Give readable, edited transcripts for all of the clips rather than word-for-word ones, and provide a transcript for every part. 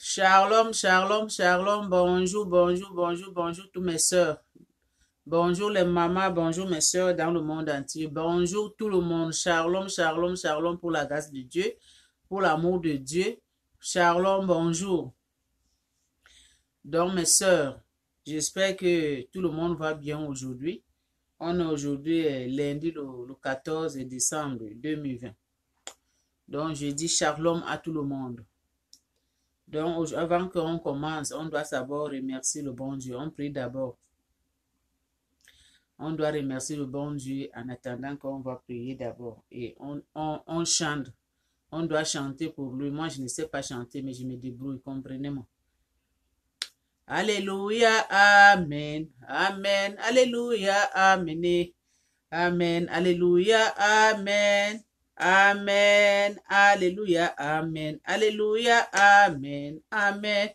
Shalom, shalom, shalom, bonjour, bonjour, bonjour, bonjour tous mes sœurs. Bonjour les mamans, bonjour mes sœurs dans le monde entier. Bonjour tout le monde. Shalom, shalom, shalom pour la grâce de Dieu, pour l'amour de Dieu. Shalom, bonjour. Donc mes sœurs, j'espère que tout le monde va bien aujourd'hui. On est aujourd'hui lundi le 14 décembre 2020. Donc je dis shalom à tout le monde. Donc, avant qu'on commence, on doit d'abord remercier le bon Dieu. On prie d'abord. On doit remercier le bon Dieu en attendant qu'on va prier d'abord. Et on chante. On doit chanter pour lui. Moi, je ne sais pas chanter, mais je me débrouille. Comprenez-moi. Alléluia, Amen. Amen. Alléluia, Amen. Amen. Alléluia, Amen. Amen, Alléluia, Amen, Alléluia, Amen, Amen,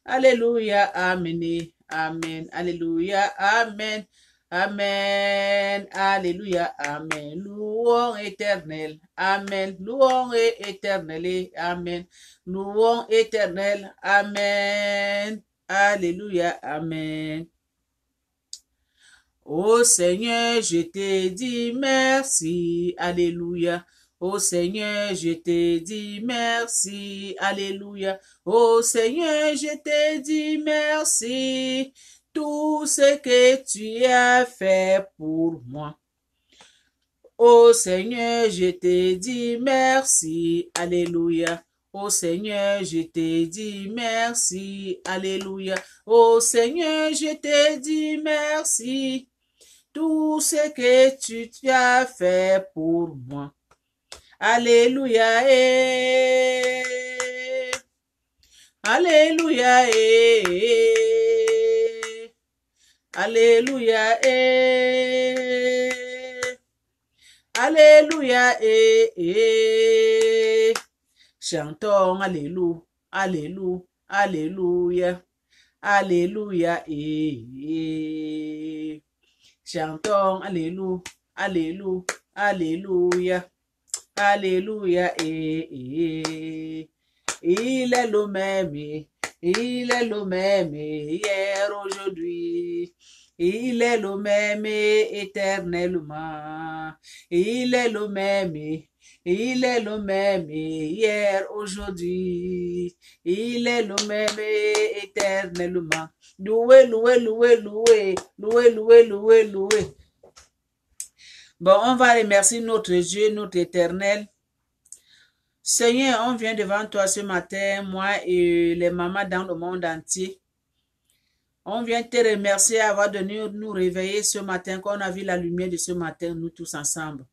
Alléluia, Amen, Amen, Alléluia, Amen, Amen, Alléluia, Amen, louons éternel, Amen, louons éternel, Amen, louons éternel, Amen, Alléluia, Amen. Ô Seigneur, je te dis merci, Alléluia. Ô Seigneur, je te dis merci, Alléluia. Ô Seigneur, je te dis merci, tout ce que tu as fait pour moi. Ô Seigneur, je te dis merci, Alléluia. Ô Seigneur, je te dis merci, Alléluia. Ô Seigneur, je te dis merci, tout ce que tu as fait pour moi. Alléluia, Alléluia, Alléluia, Alléluia, Chantons Alléluia, Alléluia, Alléluia, Alléluia, Chantons Alléluia, Alléluia, Alléluia, Alléluia, Il est le même, il est le même hier, aujourd'hui. Il est le même éternellement. Il est le même, il est le même hier, aujourd'hui. Il est le même éternellement. Loué, loué, loué, loué, loué, loué, loué, loué. Bon, on va remercier notre Dieu, notre éternel. Seigneur, on vient devant toi ce matin, moi et les mamans dans le monde entier. On vient te remercier d'avoir donné nous réveiller ce matin, qu'on a vu la lumière de ce matin, nous tous ensemble.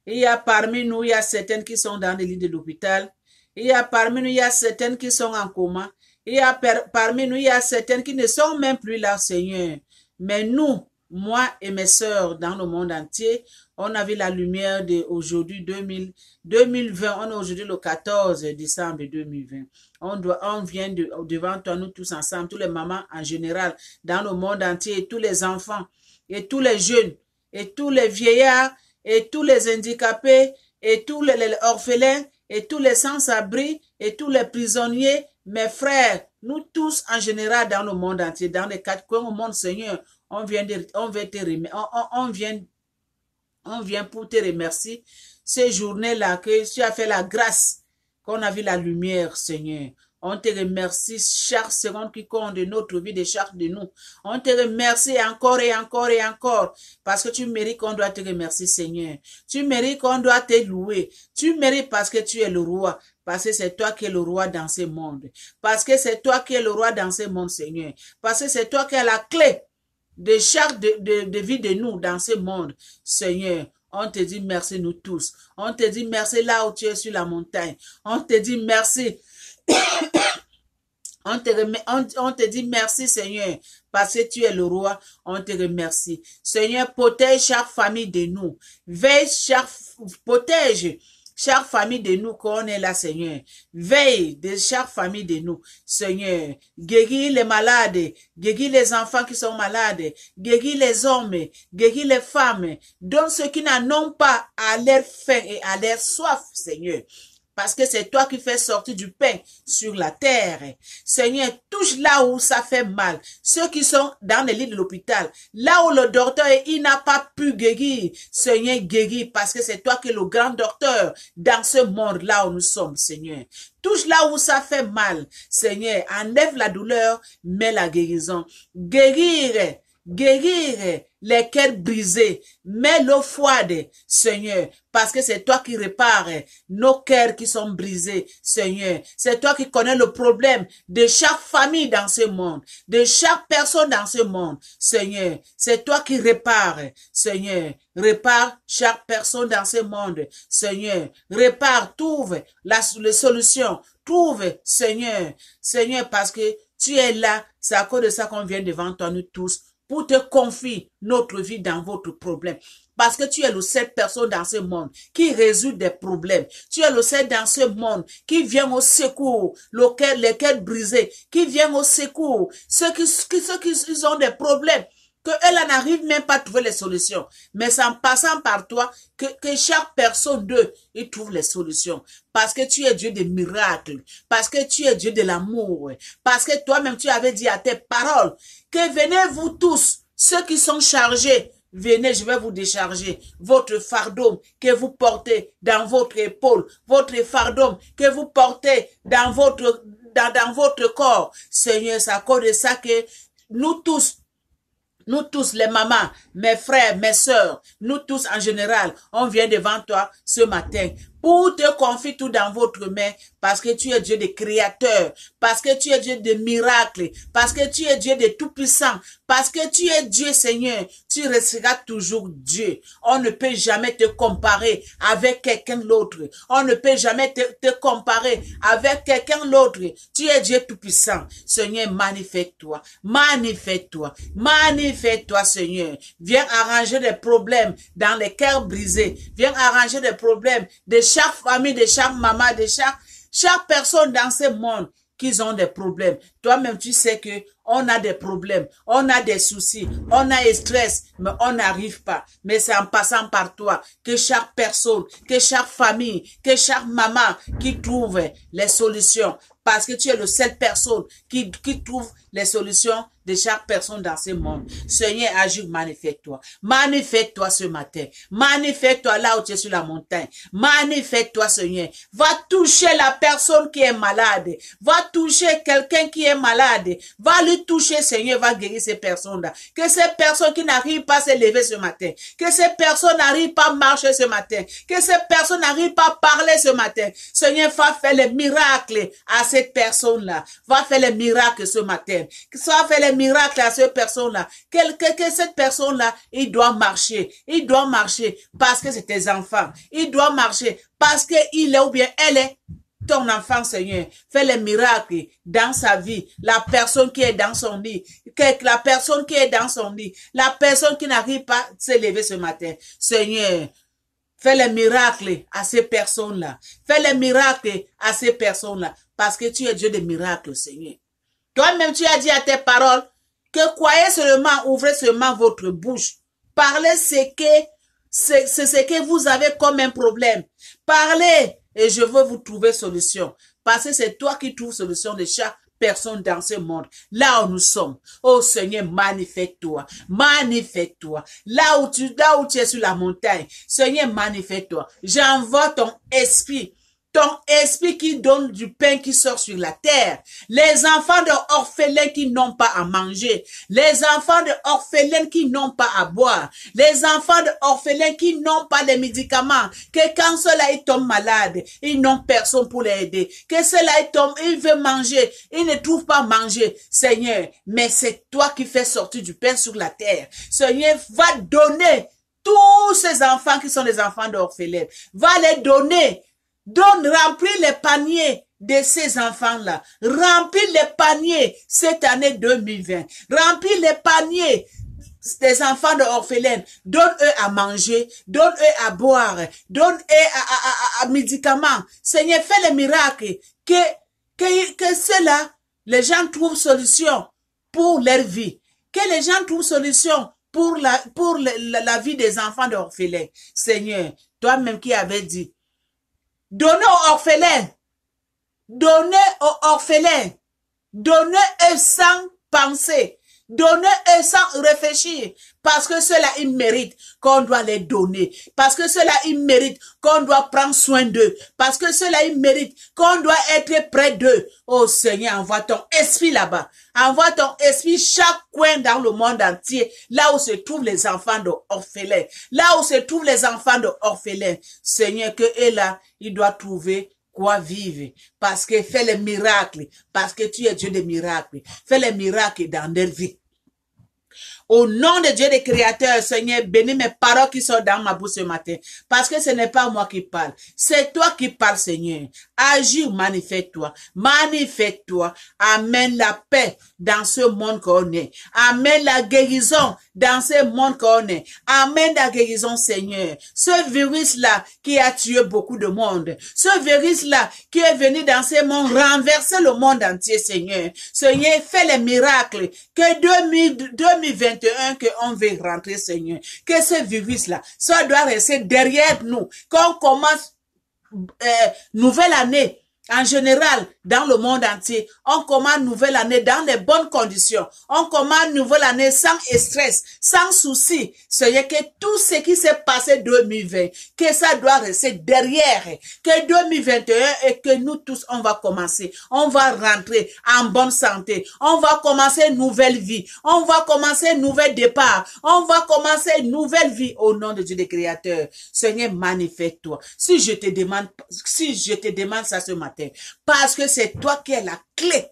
Il y a parmi nous, il y a certaines qui sont dans les lits de l'hôpital. Il y a parmi nous, il y a certaines qui sont en coma. Il y a parmi nous, il y a certaines qui ne sont même plus là, Seigneur. Mais nous, moi et mes sœurs dans le monde entier, on a vu la lumière d'aujourd'hui, 2020. On est aujourd'hui le 14 décembre 2020. On vient devant toi, nous tous ensemble, tous les mamans en général, dans le monde entier, et tous les enfants, et tous les jeunes, et tous les vieillards, et tous les handicapés, et tous les orphelins, et tous les sans-abri, et tous les prisonniers, mes frères, nous tous en général dans le monde entier, dans les quatre coins au monde, Seigneur, on vient pour te remercier ces journées-là que tu as fait la grâce, qu'on a vu la lumière, Seigneur. On te remercie chaque seconde qui compte de notre vie, de chaque de nous. On te remercie encore et encore et encore, parce que tu mérites qu'on doit te remercier, Seigneur. Tu mérites qu'on doit te louer. Tu mérites parce que tu es le roi. Parce que c'est toi qui es le roi dans ce monde. Parce que c'est toi qui es le roi dans ce monde, Seigneur. Parce que c'est toi qui as la clé de chaque de vie de nous dans ce monde, Seigneur. On te dit merci nous tous. On te dit merci là où tu es sur la montagne. On te dit merci. On te dit merci, Seigneur, parce que tu es le roi. On te remercie. Seigneur, protège chaque famille de nous. Veille protège chaque famille de nous qu'on est là, Seigneur. Veille de chaque famille de nous, Seigneur. Guéris les malades, guéris les enfants qui sont malades, guéris les hommes, guéris les femmes. Donne ceux qui n'en ont pas à leur faim et à leur soif, Seigneur. parce que c'est toi qui fais sortir du pain sur la terre. Seigneur, touche là où ça fait mal. Ceux qui sont dans les lits de l'hôpital, là où le docteur, il n'a pas pu guérir. Seigneur, guéris, parce que c'est toi qui es le grand docteur dans ce monde là où nous sommes, Seigneur. Touche là où ça fait mal. Seigneur, enlève la douleur, mets la guérison. Guérir les cœurs brisés, mets l'eau froide, Seigneur, parce que c'est toi qui répares nos cœurs qui sont brisés, Seigneur. C'est toi qui connais le problème de chaque famille dans ce monde, de chaque personne dans ce monde, Seigneur. C'est toi qui répares, Seigneur. Répare chaque personne dans ce monde, Seigneur. Répare, trouve la solution, trouve, Seigneur. Seigneur, parce que tu es là, c'est à cause de ça qu'on vient devant toi, nous tous, pour te confier notre vie dans votre problème. Parce que tu es le seul personne dans ce monde qui résout des problèmes. Tu es le seul dans ce monde qui vient au secours, les cœurs brisés, qui vient au secours, ceux qui ont des problèmes, qu'elle n'arrive même pas à trouver les solutions. Mais c'est en passant par toi que chaque personne d'eux, ils trouve les solutions. Parce que tu es Dieu des miracles. Parce que tu es Dieu de l'amour. Parce que toi-même, tu avais dit à tes paroles que venez vous tous, ceux qui sont chargés, venez, je vais vous décharger votre fardeau que vous portez dans votre épaule, votre fardeau que vous portez dans votre corps. Seigneur, c'est à cause de ça que nous tous, les mamans, mes frères, mes sœurs, nous tous en général, on vient devant toi ce matin pour te confier tout dans votre main, parce que tu es Dieu de créateur, parce que tu es Dieu de miracles, parce que tu es Dieu de tout-puissant, parce que tu es Dieu, Seigneur, tu resteras toujours Dieu. On ne peut jamais te comparer avec quelqu'un d'autre. On ne peut jamais te comparer avec quelqu'un d'autre. Tu es Dieu tout-puissant. Seigneur, manifeste-toi, manifeste-toi, manifeste-toi, Seigneur. Viens arranger des problèmes dans les cœurs brisés. Viens arranger des problèmes de chaque famille, de chaque maman, de chaque personne dans ce monde qui ont des problèmes. Toi-même, tu sais que on a des problèmes, on a des soucis, on a des stress, mais on n'arrive pas. Mais c'est en passant par toi que chaque personne, que chaque famille, que chaque maman qui trouve les solutions. Parce que tu es la seule personne qui trouve les solutions de chaque personne dans ce monde. Seigneur, agis, manifeste-toi. Manifeste-toi ce matin. Manifeste-toi là où tu es sur la montagne. Manifeste-toi, Seigneur. Va toucher la personne qui est malade. Va toucher quelqu'un qui est malade. Va lui toucher, Seigneur, va guérir ces personnes-là. Que ces personnes qui n'arrivent pas à se lever ce matin. Que ces personnes n'arrivent pas à marcher ce matin. Que ces personnes n'arrivent pas à parler ce matin. Seigneur, va faire les miracles à cette personne-là. Va faire les miracles ce matin. Va faire les miracles à cette personne-là. Que cette personne-là, il doit marcher. Il doit marcher parce que c'est tes enfants. Il doit marcher parce qu'il est ou bien elle est ton enfant, Seigneur. Fais les miracles dans sa vie. La personne qui est dans son lit. La personne qui est dans son lit. La personne qui n'arrive pas à se lever ce matin. Seigneur, fais les miracles à ces personnes-là. Fais les miracles à ces personnes-là. Parce que tu es Dieu des miracles, Seigneur. Toi-même, tu as dit à tes paroles que croyez seulement, ouvrez seulement votre bouche. Parlez ce que vous avez comme un problème. Parlez et je veux vous trouver solution. Parce que c'est toi qui trouves solution de chaque personne dans ce monde. Là où nous sommes. Oh Seigneur, manifeste-toi. Manifeste-toi. Là où tu es sur la montagne. Seigneur, manifeste-toi. J'envoie ton esprit. Ton esprit qui donne du pain qui sort sur la terre. Les enfants de orphelins qui n'ont pas à manger. Les enfants de orphelins qui n'ont pas à boire. Les enfants de orphelins qui n'ont pas les médicaments. Que quand ceux-là ils tombent malades, ils n'ont personne pour les aider. Que ceux-là ils veulent manger, ils ne trouvent pas à manger. Seigneur, mais c'est toi qui fais sortir du pain sur la terre. Seigneur, va donner tous ces enfants qui sont des enfants d'orphelins. Va les donner. Remplis les paniers de ces enfants-là. Remplis les paniers cette année 2020. Remplis les paniers des enfants de orphelins. Donne-eux à manger. Donne-eux à boire. Donne-eux à médicaments. Seigneur, fais les miracles. Que ceux-là, les gens trouvent solution pour leur vie. Que les gens trouvent solution pour la vie des enfants d'orphelins. Seigneur, toi-même qui avais dit Donnez aux orphelins. Donnez aux orphelins. Donnez-eux sans penser. Donnez-eux sans réfléchir. Parce que ceux-là, ils méritent qu'on doit les donner. Parce que ceux-là, ils méritent qu'on doit prendre soin d'eux. Parce que ceux-là, ils méritent qu'on doit être près d'eux. Oh Seigneur, envoie ton esprit là-bas. Envoie ton esprit chaque coin dans le monde entier. Là où se trouvent les enfants d'orphelins. Là où se trouvent les enfants d'orphelins. Seigneur, que eux là, ils doivent trouver quoi vivre, parce que fais les miracles, parce que tu es Dieu des miracles, fais les miracles dans leur vie. Au nom de Dieu des créateurs, Seigneur, bénis mes paroles qui sont dans ma bouche ce matin. Parce que ce n'est pas moi qui parle. C'est toi qui parles, Seigneur. Agis, manifeste-toi. Manifeste-toi. Amène la paix dans ce monde qu'on est. Amène la guérison dans ce monde qu'on est. Amène la guérison, Seigneur. Ce virus-là qui a tué beaucoup de monde. Ce virus-là qui est venu dans ce monde renverser le monde entier, Seigneur. Seigneur, fais les miracles. Que 2021 qu'on veut rentrer, Seigneur. Que ce virus-là, ça doit rester derrière nous. Qu'on commence nouvelle année. En général, dans le monde entier, on commence nouvelle année dans les bonnes conditions. On commence nouvelle année sans stress, sans souci. C'est que tout ce qui s'est passé 2020, que ça doit rester derrière. Que 2021 et que nous tous, on va commencer. On va rentrer en bonne santé. On va commencer une nouvelle vie. On va commencer un nouvel départ. On va commencer une nouvelle vie au nom de Dieu des créateurs. Seigneur, manifeste-toi. Si je te demande ça ce matin, parce que c'est toi qui es la clé.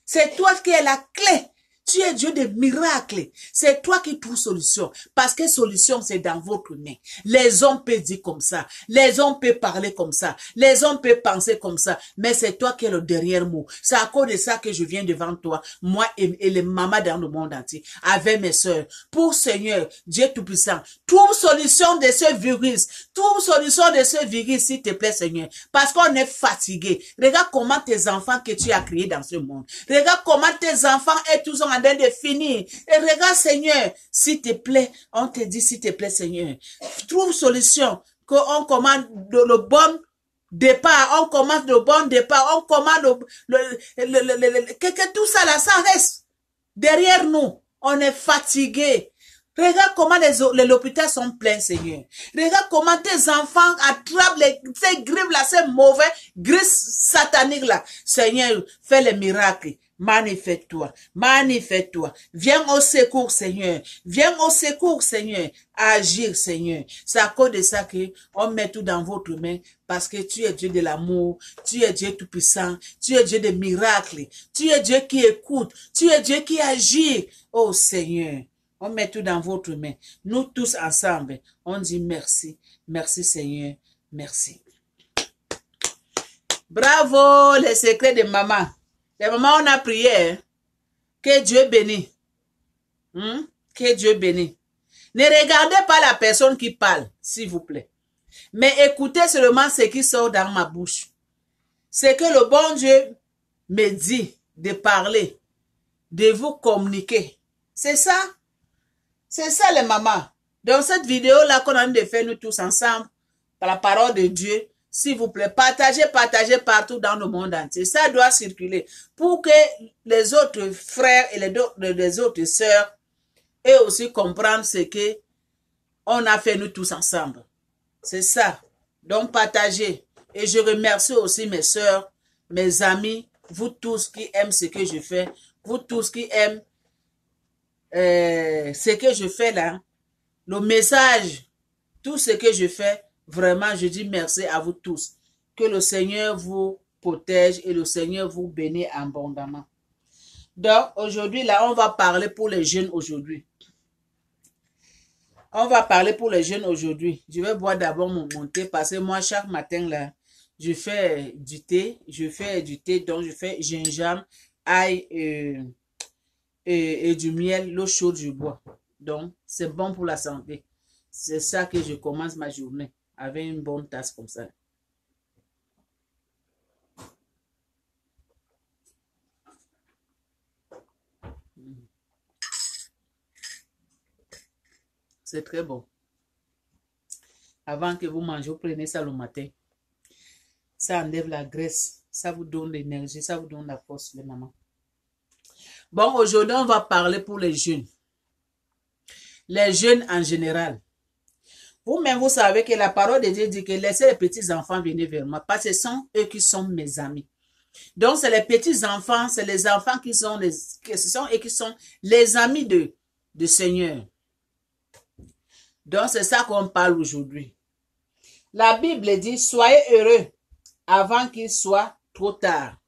C'est toi qui es la clé. Tu es Dieu des miracles. C'est toi qui trouves solution. Parce que solution, c'est dans votre main. Les hommes peuvent dire comme ça. Les hommes peuvent parler comme ça. Les hommes peuvent penser comme ça. Mais c'est toi qui es le dernier mot. C'est à cause de ça que je viens devant toi. Moi et les mamans dans le monde entier. Avec mes soeurs. Pour Seigneur, Dieu Tout-Puissant. Trouve solution de ce virus. Trouve solution de ce virus, s'il te plaît, Seigneur. Parce qu'on est fatigué. Regarde comment tes enfants que tu as créés dans ce monde. Regarde comment tes enfants et tous ont en train de finir. Et regarde, Seigneur, s'il te plaît, on te dit, s'il te plaît, Seigneur, trouve solution, qu'on commande le bon départ, on commence le bon départ, on commande que tout ça là, ça reste derrière nous. On est fatigué. Regarde comment les hôpitaux sont pleins, Seigneur. Regarde comment tes enfants attrapent ces grippes là, ces mauvais grippes sataniques là. Seigneur, fais les miracles. Manifeste-toi, manifeste-toi. Viens au secours, Seigneur. Viens au secours, Seigneur. Agir, Seigneur. C'est à cause de ça que on met tout dans votre main, parce que tu es Dieu de l'amour, tu es Dieu tout-puissant, tu es Dieu des miracles, tu es Dieu qui écoute, tu es Dieu qui agit. Oh Seigneur, on met tout dans votre main. Nous tous ensemble, on dit merci. Merci Seigneur, merci. Bravo, les secrets de maman. Les mamans, on a prié. Que Dieu bénisse. Que Dieu bénisse. Ne regardez pas la personne qui parle, s'il vous plaît. Mais écoutez seulement ce qui sort dans ma bouche. C'est que le bon Dieu me dit de parler, de vous communiquer. C'est ça. C'est ça les mamans. Dans cette vidéo-là qu'on a de faire nous tous ensemble, par la parole de Dieu, s'il vous plaît, partagez partout dans le monde entier. Ça doit circuler pour que les autres frères et les autres sœurs aient aussi comprendre ce que on a fait nous tous ensemble. C'est ça. Donc partagez. Et je remercie aussi mes sœurs, mes amis, vous tous qui aiment ce que je fais, vous tous qui aiment ce que je fais là, le message, tout ce que je fais. Vraiment, je dis merci à vous tous. Que le Seigneur vous protège et le Seigneur vous bénisse abondamment. Donc, aujourd'hui, là, on va parler pour les jeunes aujourd'hui. On va parler pour les jeunes aujourd'hui. Je vais boire d'abord mon thé parce que moi, chaque matin, là, je fais du thé. Donc je fais gingembre, ail et du miel, l'eau chaude, je bois. Donc, c'est bon pour la santé. C'est ça que je commence ma journée. Avec une bonne tasse comme ça. C'est très bon. Avant que vous mangez, vous prenez ça le matin. Ça enlève la graisse. Ça vous donne l'énergie. Ça vous donne la force, les mamans. Bon, aujourd'hui, on va parler pour les jeunes. Les jeunes en général. Vous-même, vous savez que la parole de Dieu dit que laissez les petits-enfants venir vers moi, parce que ce sont eux qui sont mes amis. Donc, c'est les petits-enfants, c'est les enfants qui sont les amis de Seigneur. Donc, c'est ça qu'on parle aujourd'hui. La Bible dit, soyez heureux avant qu'il soit trop tard.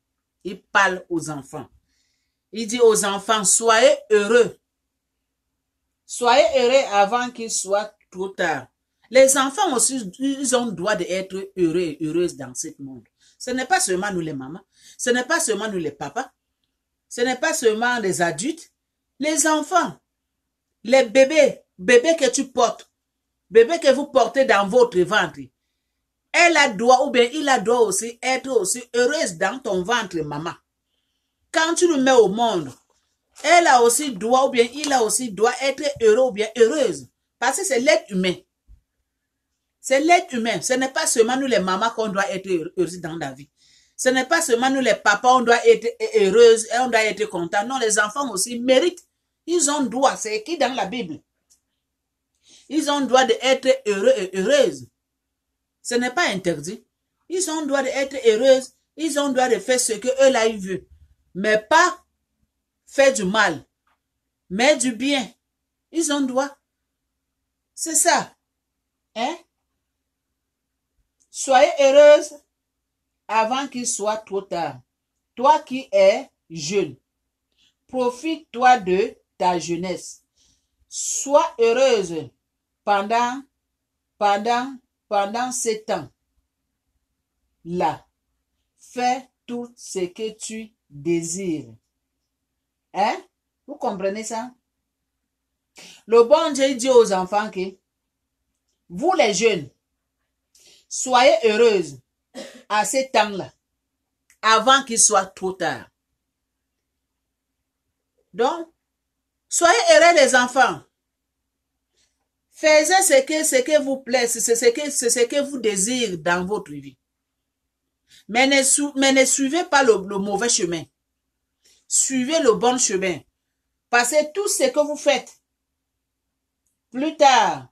Il parle aux enfants. Il dit aux enfants, soyez heureux. Soyez heureux avant qu'il soit trop tard. Les enfants aussi, ils ont le droit d'être heureux et heureuses dans ce monde. Ce n'est pas seulement nous les mamans. Ce n'est pas seulement nous les papas. Ce n'est pas seulement les adultes. Les enfants, les bébés que tu portes, bébés que vous portez dans votre ventre, elle a droit ou bien il a droit aussi être aussi heureuse dans ton ventre, maman. Quand tu le mets au monde, elle a aussi droit ou bien il a aussi droit être heureux ou bien heureuse. Parce que c'est l'être humain. C'est l'être humain. Ce n'est pas seulement nous les mamans qu'on doit être heureuses dans la vie. Ce n'est pas seulement nous les papas, on doit être heureuses et on doit être content. Non, les enfants aussi méritent. Ils ont droit. C'est écrit dans la Bible. Ils ont droit d'être heureux et heureuses. Ce n'est pas interdit. Ils ont droit d'être heureuses. Ils ont droit de faire ce que eux là ils veulent. Mais pas faire du mal. Mais du bien. Ils ont droit. C'est ça. Hein? Soyez heureuse avant qu'il soit trop tard. Toi qui es jeune, profite-toi de ta jeunesse. Sois heureuse pendant 7 ans. Là, fais tout ce que tu désires. Hein? Vous comprenez ça? Le bon Dieu dit aux enfants que vous les jeunes, soyez heureuses à ce temps-là, avant qu'il soit trop tard. Donc, soyez heureux les enfants. Faites ce que vous plaît, c'est ce que vous désirez dans votre vie. Mais ne suivez pas le mauvais chemin. Suivez le bon chemin. Parce que tout ce que vous faites, plus tard,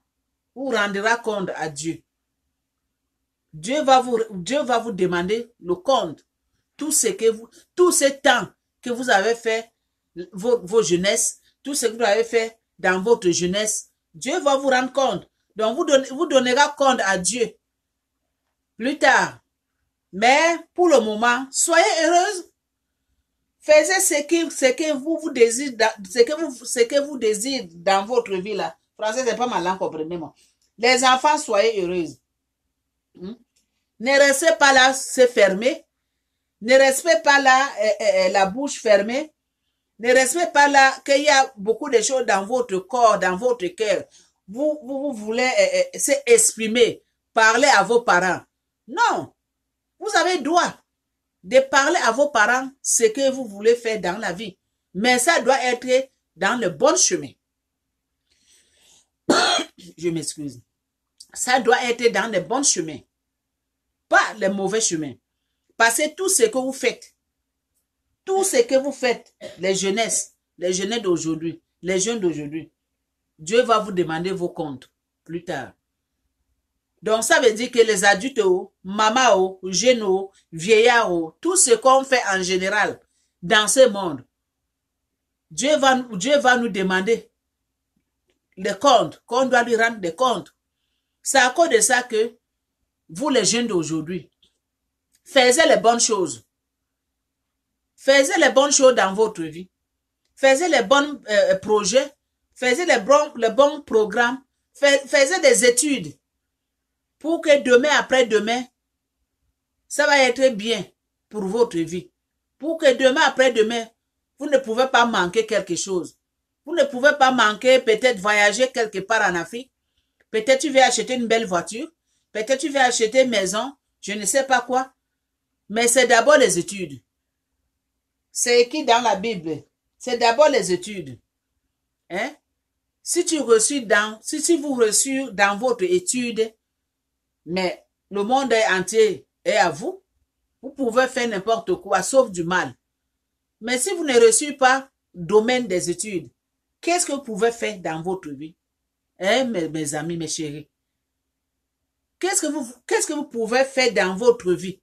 vous rendra compte à Dieu. Dieu va vous demander le compte. Tout ce temps que vous avez fait, vos jeunesses, tout ce que vous avez fait dans votre jeunesse, Dieu va vous rendre compte. Donc, vous donnerez compte à Dieu plus tard. Mais pour le moment, soyez heureuse. Faites ce que vous désirez, ce que vous désirez dans votre vie là. Français, c'est pas mal, comprenez-moi. Les enfants, soyez heureuses. Ne restez pas là, c'est fermé. Ne restez pas là, la bouche fermée. Ne restez pas là, qu'il y a beaucoup de choses dans votre corps, dans votre cœur. Vous voulez s'exprimer, parler à vos parents. Non. Vous avez droit de parler à vos parents ce que vous voulez faire dans la vie. Mais ça doit être dans le bon chemin. Je m'excuse. Ça doit être dans le bon chemin. Pas le mauvais chemin. Parce que tout ce que vous faites, les jeunesses d'aujourd'hui, les jeunes d'aujourd'hui, Dieu va vous demander vos comptes plus tard. Donc, ça veut dire que les adultes, maman, jeunes, vieillards, tout ce qu'on fait en général dans ce monde, Dieu va nous demander les comptes, qu'on doit lui rendre des comptes. C'est à cause de ça que vous, les jeunes d'aujourd'hui, faites les bonnes choses. Faites les bonnes choses dans votre vie. Faites les bons projets. Faites les bons programmes. Faites des études. Pour que demain, après-demain, ça va être bien pour votre vie. Pour que demain, après-demain, vous ne pouvez pas manquer quelque chose. Vous ne pouvez pas manquer, peut-être voyager quelque part en Afrique. Peut-être tu veux acheter une belle voiture. Peut-être tu veux acheter une maison. Je ne sais pas quoi. Mais c'est d'abord les études. C'est écrit dans la Bible. C'est d'abord les études. Hein? Si vous reçu dans votre étude, mais le monde entier est à vous, Vous pouvez faire n'importe quoi, sauf du mal. Mais si vous ne réussissez pas domaine des études, qu'est-ce que vous pouvez faire dans votre vie? Hein, mes amis, mes chéris? Qu'est-ce que vous pouvez faire dans votre vie?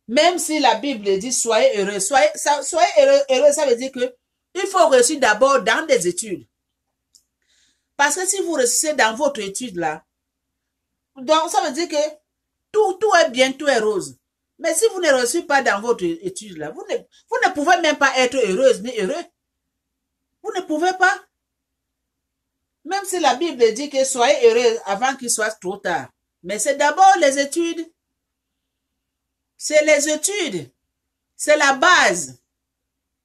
Même si la Bible dit soyez heureux, soyez heureux, ça veut dire que il faut réussir d'abord dans des études. Parce que si vous réussissez dans votre étude là, donc ça veut dire que tout est bien, tout est rose. Mais si vous ne réussissez pas dans votre étude là, vous ne pouvez même pas être heureuse ni heureux. Vous ne pouvez pas. Même si la Bible dit que soyez heureux avant qu'il soit trop tard. Mais c'est d'abord les études. C'est les études. C'est la base.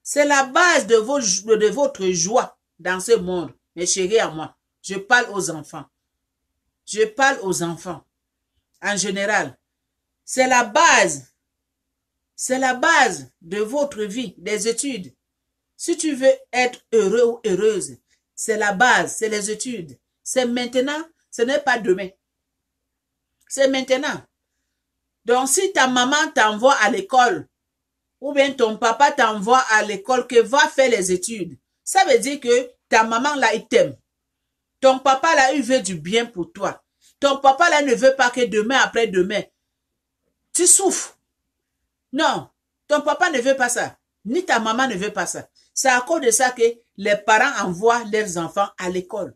C'est la base de votre joie dans ce monde. Mes chéris à moi, je parle aux enfants. Je parle aux enfants. En général, c'est la base. C'est la base de votre vie, des études. Si tu veux être heureux ou heureuse, c'est la base, c'est les études. C'est maintenant, ce n'est pas demain. C'est maintenant. Donc, si ta maman t'envoie à l'école, ou bien ton papa t'envoie à l'école, que va faire les études, ça veut dire que ta maman là, il t'aime. Ton papa là, il veut du bien pour toi. Ton papa là ne veut pas que demain, après-demain, tu souffres. Non, ton papa ne veut pas ça. Ni ta maman ne veut pas ça. C'est à cause de ça que les parents envoient leurs enfants à l'école.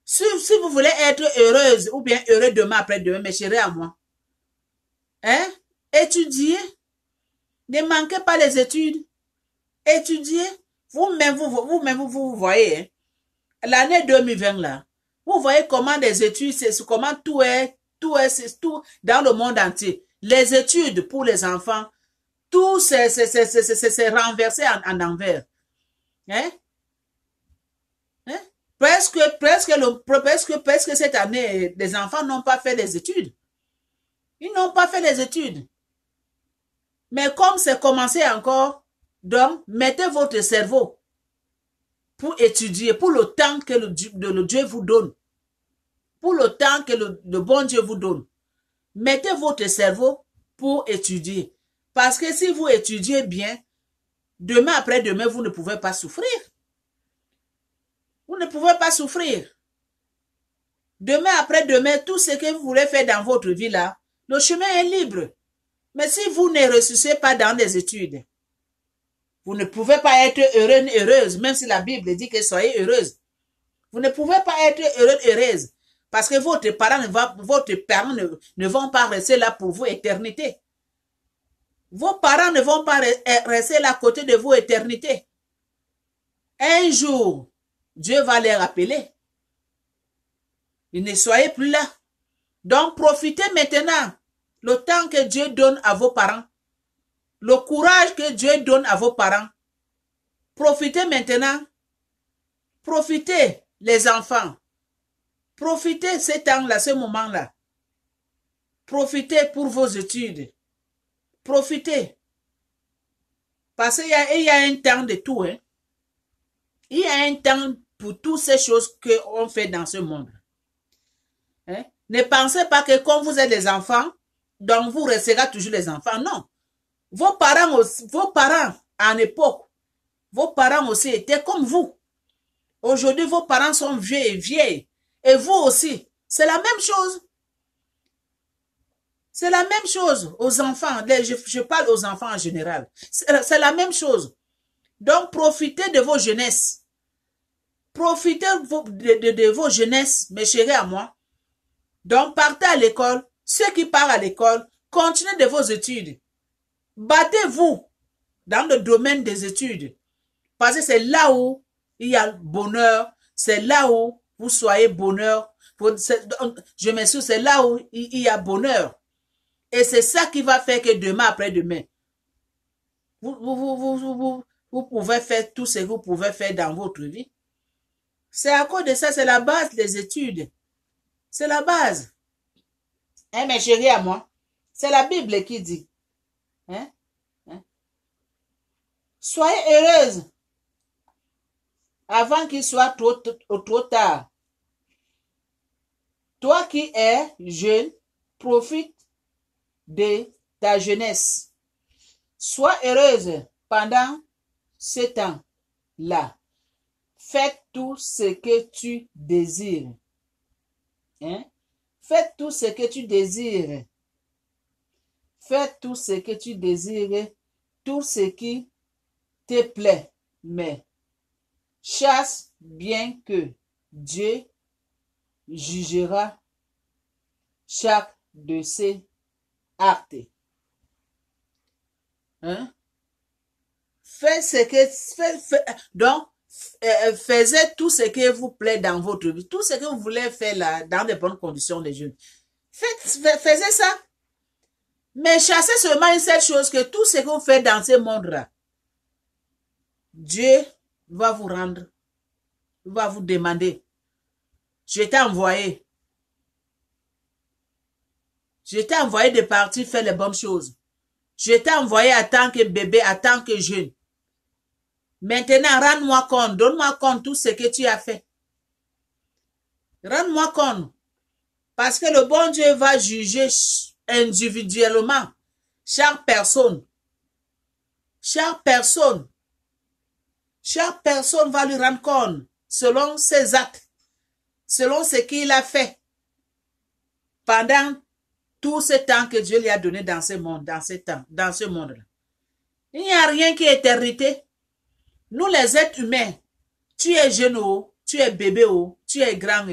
Si vous voulez être heureuse ou bien heureux demain après-demain, mes chéris à moi, hein, étudiez. Ne manquez pas les études. Étudiez. Vous-même, vous voyez, hein, l'année 2020 là, vous voyez comment les études, comment tout est dans le monde entier. Les études pour les enfants, tout c'est renversé en envers. Hein? Hein? Presque cette année, les enfants n'ont pas fait les études. Ils n'ont pas fait les études. Mais comme c'est commencé encore, donc, mettez votre cerveau pour étudier, pour le temps que le Dieu vous donne. Pour le temps que le bon Dieu vous donne. Mettez votre cerveau pour étudier. Parce que si vous étudiez bien, demain après-demain, vous ne pouvez pas souffrir. Vous ne pouvez pas souffrir. Demain après-demain, tout ce que vous voulez faire dans votre vie là, le chemin est libre. Mais si vous ne réussissez pas dans les études, vous ne pouvez pas être heureux ni heureuse, même si la Bible dit que soyez heureuse. Vous ne pouvez pas être heureux ni heureuse. Parce que vos parents ne vont pas rester là pour vous éternité. Vos parents ne vont pas rester là à côté de vous éternité. Un jour, Dieu va les rappeler. Ils ne soyez plus là. Donc, profitez maintenant le temps que Dieu donne à vos parents. Le courage que Dieu donne à vos parents. Profitez maintenant. Profitez, les enfants. Profitez ce temps-là, ce moment-là. Profitez pour vos études. Profitez. Parce qu'il y a un temps de tout. Hein. Il y a un temps pour toutes ces choses qu'on fait dans ce monde. Hein? Ne pensez pas que comme vous êtes des enfants, donc vous resterez toujours les enfants. Non. Vos parents en époque, vos parents aussi étaient comme vous. Aujourd'hui, vos parents sont vieux et vieilles. Et vous aussi. C'est la même chose. C'est la même chose aux enfants. Je parle aux enfants en général. C'est la même chose. Donc, profitez de vos jeunesses. Profitez de vos jeunesses, mes chéris à moi. Donc, partez à l'école. Ceux qui partent à l'école, continuez de vos études. Battez-vous dans le domaine des études. Parce que c'est là où il y a le bonheur. C'est là où vous soyez bonheur. Je m'excuse, c'est là où il y a bonheur. Et c'est ça qui va faire que demain après-demain, vous pouvez faire tout ce que vous pouvez faire dans votre vie. C'est à cause de ça, c'est la base des études. C'est la base. Hein, mes chéris à moi, c'est la Bible qui dit. Hein? Hein? Soyez heureuse avant qu'il soit trop tard. Toi qui es jeune, profite de ta jeunesse. Sois heureuse pendant ce temps-là. Fais tout ce que tu désires. Hein? Fais tout ce que tu désires. Fais tout ce que tu désires, tout ce qui te plaît. Mais chasse bien que Dieu jugera chaque de ses actes. Hein? Fais ce que donc faisez tout ce qui vous plaît dans votre vie, tout ce que vous voulez faire là dans de bonnes conditions les jeunes. Faisez ça. Mais chassez seulement une seule chose, que tout ce que vous faites dans ce monde-là, Dieu va vous rendre, va vous demander. Je t'ai envoyé. Je t'ai envoyé de partir faire les bonnes choses. Je t'ai envoyé en tant que bébé, en tant que jeune. Maintenant, rends-moi compte, donne-moi compte tout ce que tu as fait. Rends-moi compte. Parce que le bon Dieu va juger individuellement chaque personne. Chaque personne va lui rendre compte selon ses actes, selon ce qu'il a fait pendant tout ce temps que Dieu lui a donné dans ce monde, dans ce monde-là. Il n'y a rien qui est éternité. Nous, les êtres humains, tu es jeune ou tu es bébé ou tu es grand,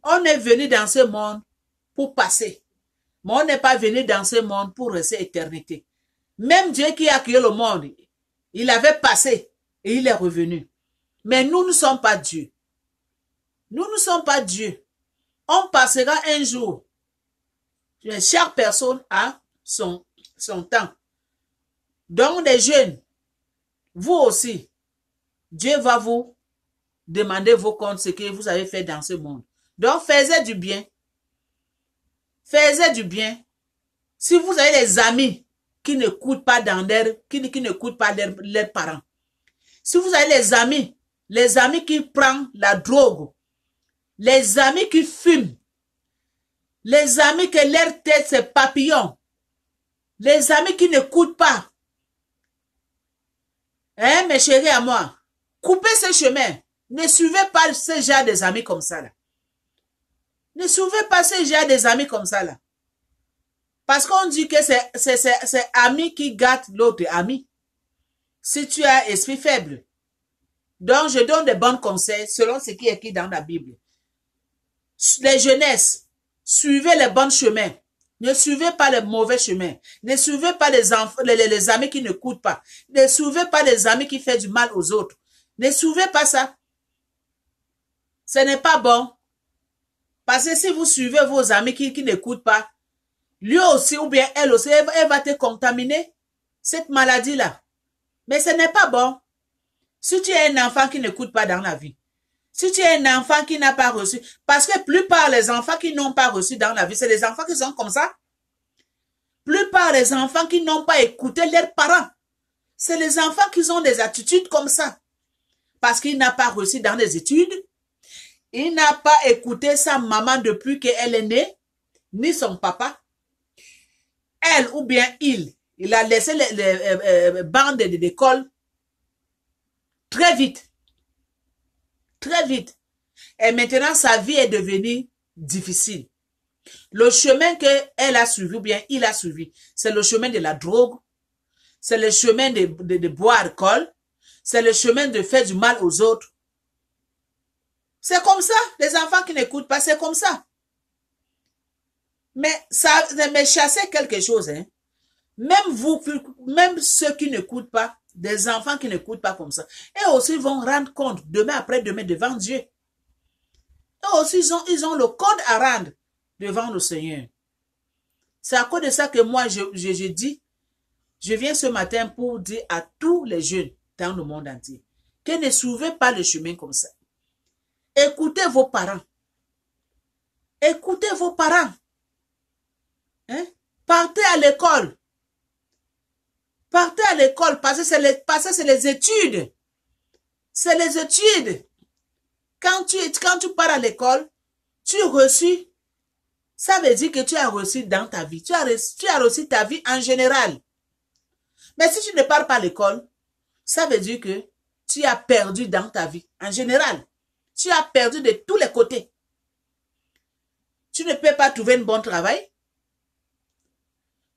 on est venu dans ce monde pour passer. Mais on n'est pas venu dans ce monde pour rester éternité. Même Dieu qui a créé le monde, il avait passé et il est revenu. Mais nous ne sommes pas Dieu. Nous ne sommes pas Dieu. On passera un jour. Chaque personne a son temps. Donc les jeunes, vous aussi, Dieu va vous demander vos comptes, ce que vous avez fait dans ce monde. Donc faites du bien. Faites du bien. Si vous avez des amis qui n'écoutent pas qui n'écoutent pas leurs parents. Si vous avez les amis qui prennent la drogue, les amis qui fument, les amis que leur tête c'est papillon, les amis qui n'écoutent pas, hein, mes chéris à moi, coupez ce chemin. Ne suivez pas ce genre des amis comme ça là. Ne suivez pas ce genre des amis comme ça là. Parce qu'on dit que c'est ami qui gâte l'autre ami. Si tu as esprit faible. Donc, je donne des bons conseils selon ce qui est écrit dans la Bible. Les jeunesses, suivez les bons chemins. Ne suivez pas les mauvais chemins. Ne suivez pas les amis qui n'écoutent pas. Ne suivez pas les amis qui font du mal aux autres. Ne suivez pas ça. Ce n'est pas bon. Parce que si vous suivez vos amis qui n'écoutent pas, lui aussi ou bien elle aussi, elle va te contaminer cette maladie-là. Mais ce n'est pas bon. Si tu es un enfant qui n'écoute pas dans la vie, si tu es un enfant qui n'a pas reçu, parce que plupart des enfants qui n'ont pas reçu dans la vie, c'est les enfants qui sont comme ça. Plupart des enfants qui n'ont pas écouté leurs parents, c'est les enfants qui ont des attitudes comme ça. Parce qu'il n'a pas reçu dans les études, il n'a pas écouté sa maman depuis qu'elle est née, ni son papa. Elle ou bien il a laissé les bandes d'école très vite. Très vite. Et maintenant, sa vie est devenue difficile. Le chemin qu'elle a suivi, ou bien il a suivi, c'est le chemin de la drogue, c'est le chemin de boire alcool, c'est le chemin de faire du mal aux autres. C'est comme ça. Les enfants qui n'écoutent pas, c'est comme ça. Mais ça, mais chasser quelque chose, hein. Même vous, même ceux qui n'écoutent pas, des enfants qui n'écoutent pas comme ça, et aussi vont rendre compte demain après demain devant Dieu. Et aussi ils ont le compte à rendre devant le Seigneur. C'est à cause de ça que moi je dis, je viens ce matin pour dire à tous les jeunes dans le monde entier que ne suivez pas le chemin comme ça. Écoutez vos parents. Écoutez vos parents. Hein? Partez à l'école. Partez à l'école parce que c'est les études. C'est les études. Quand tu pars à l'école, tu reçus Ça veut dire que tu as reçu dans ta vie. Tu as reçu ta vie en général. Mais si tu ne pars pas à l'école, ça veut dire que tu as perdu dans ta vie en général. Tu as perdu de tous les côtés. Tu ne peux pas trouver un bon travail.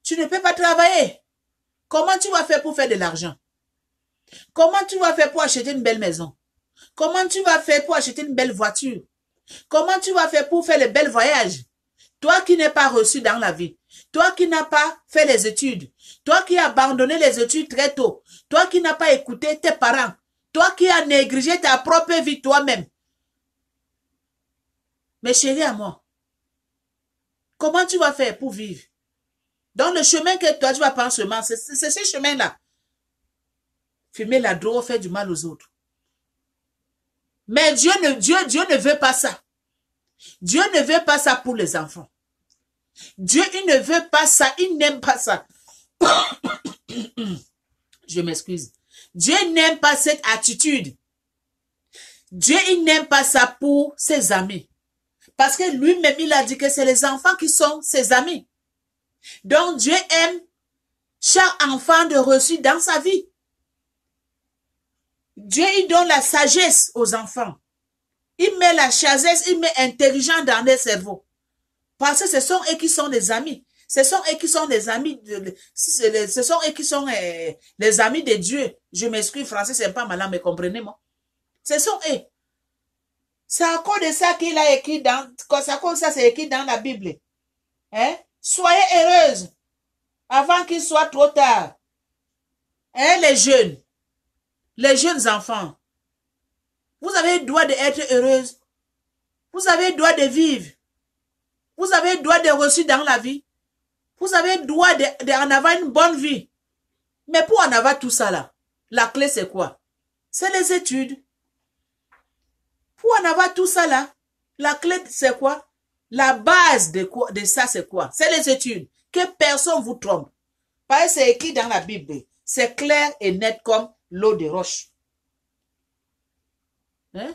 Tu ne peux pas travailler. Comment tu vas faire pour faire de l'argent? Comment tu vas faire pour acheter une belle maison? Comment tu vas faire pour acheter une belle voiture? Comment tu vas faire pour faire les belles voyages? Toi qui n'es pas reçu dans la vie. Toi qui n'as pas fait les études. Toi qui as abandonné les études très tôt. Toi qui n'as pas écouté tes parents. Toi qui as négligé ta propre vie toi-même. Mais chérie à moi, comment tu vas faire pour vivre? Dans le chemin que toi tu vas prendre seulement, c'est ce chemin-là. Fumer la drogue fait du mal aux autres. Mais Dieu ne veut pas ça. Dieu ne veut pas ça pour les enfants. Dieu, il ne veut pas ça. Il n'aime pas ça. Je m'excuse. Dieu n'aime pas cette attitude. Dieu, il n'aime pas ça pour ses amis. Parce que lui-même, il a dit que c'est les enfants qui sont ses amis. Donc, Dieu aime chaque enfant de reçu dans sa vie. Dieu, il donne la sagesse aux enfants. Il met la sagesse, il met intelligence dans les cerveaux. Parce que ce sont eux qui sont les amis. Ce sont eux qui sont les amis. Ce sont eux qui sont les amis de Dieu. Je m'excuse, français, c'est pas malin, mais comprenez-moi. Ce sont eux. C'est à cause de ça qu'il a écrit dans, c'est à cause de ça, c'est écrit dans la Bible. Hein? Soyez heureuses avant qu'il soit trop tard. Hein, les jeunes enfants. Vous avez le droit d'être heureuse. Vous avez le droit de vivre. Vous avez le droit de reçu dans la vie. Vous avez le droit d'en avoir une bonne vie. Mais pour en avoir tout ça là, la clé c'est quoi? C'est les études. Pour en avoir tout ça là, la clé c'est quoi? La base de ça c'est quoi? C'est les études. Que personne vous trompe. Parce que c'est écrit dans la Bible. C'est clair et net comme l'eau de roche. Hein?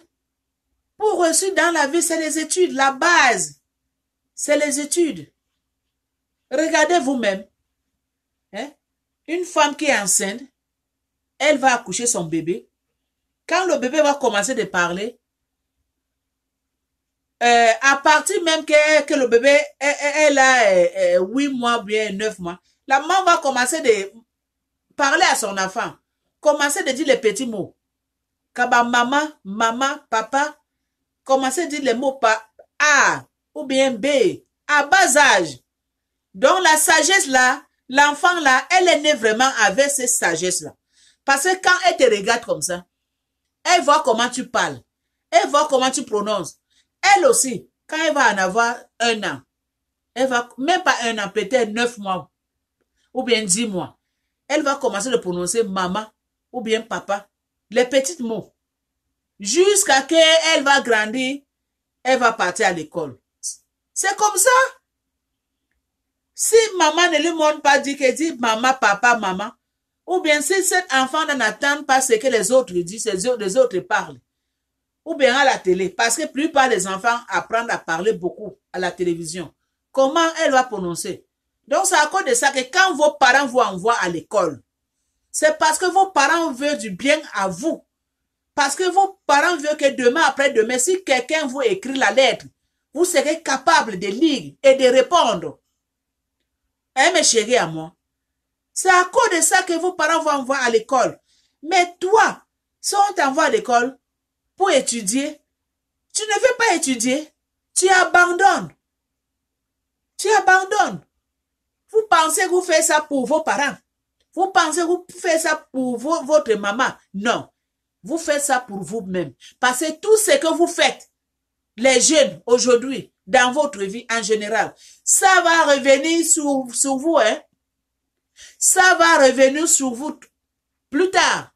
Pour reçu dans la vie, c'est les études. La base, c'est les études. Regardez vous-même. Hein? Une femme qui est enceinte, elle va accoucher son bébé. Quand le bébé va commencer de parler, à partir même que le bébé elle a 8 mois, bien 9 mois, la maman va commencer de parler à son enfant. Commencer de dire les petits mots. Kaba maman, papa, commencer à dire les mots par A ou bien B, à bas âge. Donc la sagesse là, l'enfant là, elle est née vraiment avec cette sagesse là. Parce que quand elle te regarde comme ça, elle voit comment tu parles, elle voit comment tu prononces. Elle aussi, quand elle va en avoir 1 an, elle va, même pas 1 an, peut-être 9 mois ou bien 10 mois, elle va commencer à prononcer maman ou bien papa, les petits mots. Jusqu'à ce qu'elle va grandir, elle va partir à l'école. C'est comme ça. Si maman ne lui montre pas dit qu'elle dit maman, papa, maman, ou bien si cet enfant n'attend pas ce que les autres disent, les autres parlent, ou bien à la télé, parce que la plupart des enfants apprennent à parler beaucoup à la télévision. Comment elle va prononcer? Donc c'est à cause de ça que quand vos parents vous envoient à l'école, c'est parce que vos parents veulent du bien à vous. Parce que vos parents veulent que demain, après-demain, si quelqu'un vous écrit la lettre, vous serez capable de lire et de répondre. Hein, mes chéris à moi? C'est à cause de ça que vos parents vous envoient à l'école. Mais toi, si on t'envoie à l'école pour étudier, tu ne veux pas étudier, tu abandonnes. Tu abandonnes. Vous pensez que vous faites ça pour vos parents. Vous pensez que vous faites ça pour votre maman. Non. Vous faites ça pour vous-même. Parce que tout ce que vous faites, les jeunes, aujourd'hui, dans votre vie en général, ça va revenir sur vous, hein. Ça va revenir sur vous plus tard.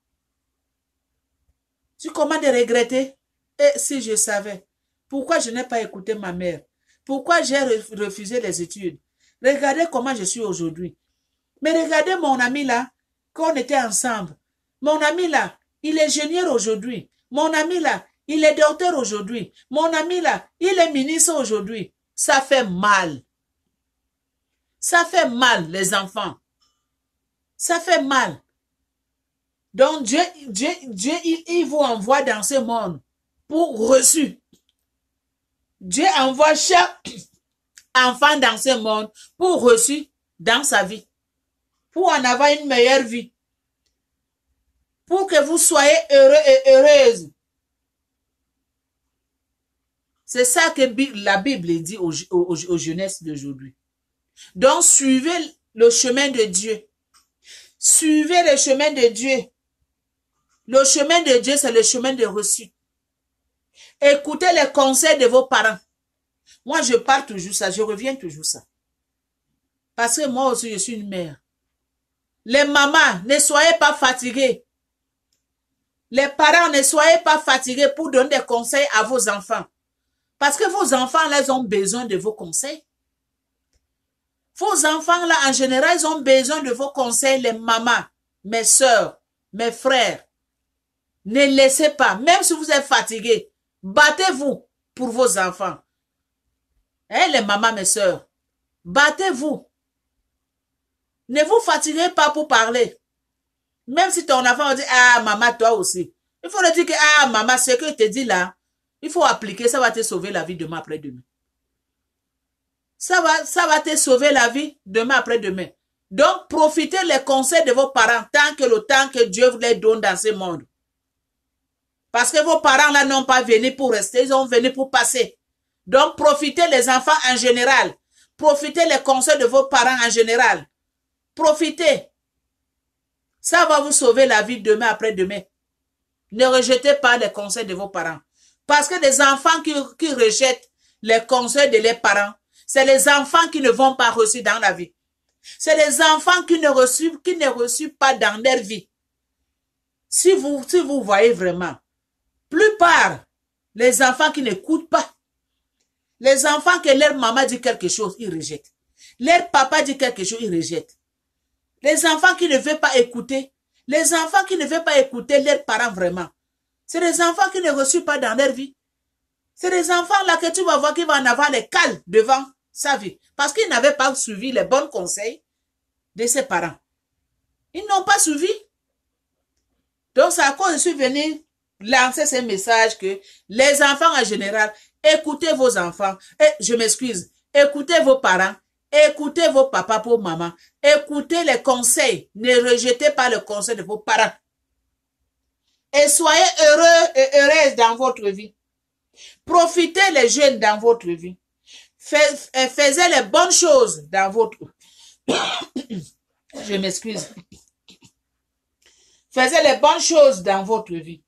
Tu commences à regretter. Et si je savais, pourquoi je n'ai pas écouté ma mère? Pourquoi j'ai refusé les études? Regardez comment je suis aujourd'hui. Mais regardez mon ami là, quand on était ensemble. Mon ami là, il est ingénieur aujourd'hui. Mon ami là, il est docteur aujourd'hui. Mon ami là, il est ministre aujourd'hui. Ça fait mal. Ça fait mal, les enfants. Ça fait mal. Donc, Dieu, il vous envoie dans ce monde pour reçu. Dieu envoie chaque enfant dans ce monde pour reçu dans sa vie. Pour en avoir une meilleure vie. Pour que vous soyez heureux et heureuses. C'est ça que la Bible dit aux jeunesses d'aujourd'hui. Donc, suivez le chemin de Dieu. Suivez le chemin de Dieu. Le chemin de Dieu, c'est le chemin de reçu. Écoutez les conseils de vos parents. Moi, je parle toujours ça, je reviens toujours ça. Parce que moi aussi, je suis une mère. Les mamans, ne soyez pas fatiguées. Les parents, ne soyez pas fatigués pour donner des conseils à vos enfants. Parce que vos enfants, là, ils ont besoin de vos conseils. Vos enfants, là, en général, ils ont besoin de vos conseils, les mamans, mes soeurs, mes frères. Ne laissez pas, même si vous êtes fatigués, battez-vous pour vos enfants. Hein, les mamans, mes soeurs, battez-vous. Ne vous fatiguez pas pour parler. Même si ton enfant dit, ah, maman, toi aussi. Il faut le dire que, ah, maman, ce que je te dis là, il faut appliquer, ça va te sauver la vie demain après-demain. Ça va te sauver la vie demain après-demain. Donc, profitez les conseils de vos parents tant que le temps que Dieu vous les donne dans ce monde. Parce que vos parents là n'ont pas venu pour rester, ils ont venu pour passer. Donc, profitez les enfants en général. Profitez les conseils de vos parents en général. Profitez. Ça va vous sauver la vie demain après-demain. Ne rejetez pas les conseils de vos parents. Parce que les enfants qui rejettent les conseils de leurs parents, c'est les enfants qui ne vont pas reçus dans la vie. C'est les enfants qui ne reçoivent pas dans leur vie. Si vous voyez vraiment, plupart, les enfants qui n'écoutent pas, les enfants que leur maman dit quelque chose, ils rejettent. Leur papa dit quelque chose, ils rejettent. Les enfants qui ne veulent pas écouter, les enfants qui ne veulent pas écouter leurs parents vraiment, c'est les enfants qui ne reçoivent pas dans leur vie. C'est les enfants là que tu vas voir qui vont en avoir les cales devant sa vie. Parce qu'ils n'avaient pas suivi les bons conseils de ses parents. Ils n'ont pas suivi. Donc c'est à cause que je suis venu lancer ce message que les enfants en général, écoutez vos enfants. Et je m'excuse, écoutez vos parents. Écoutez vos papas pour maman. Écoutez les conseils. Ne rejetez pas le conseil de vos parents. Et soyez heureux et heureuses dans votre vie. Profitez les jeunes dans votre vie. Faisez les bonnes choses dans votre... Je m'excuse. Faisez les bonnes choses dans votre vie.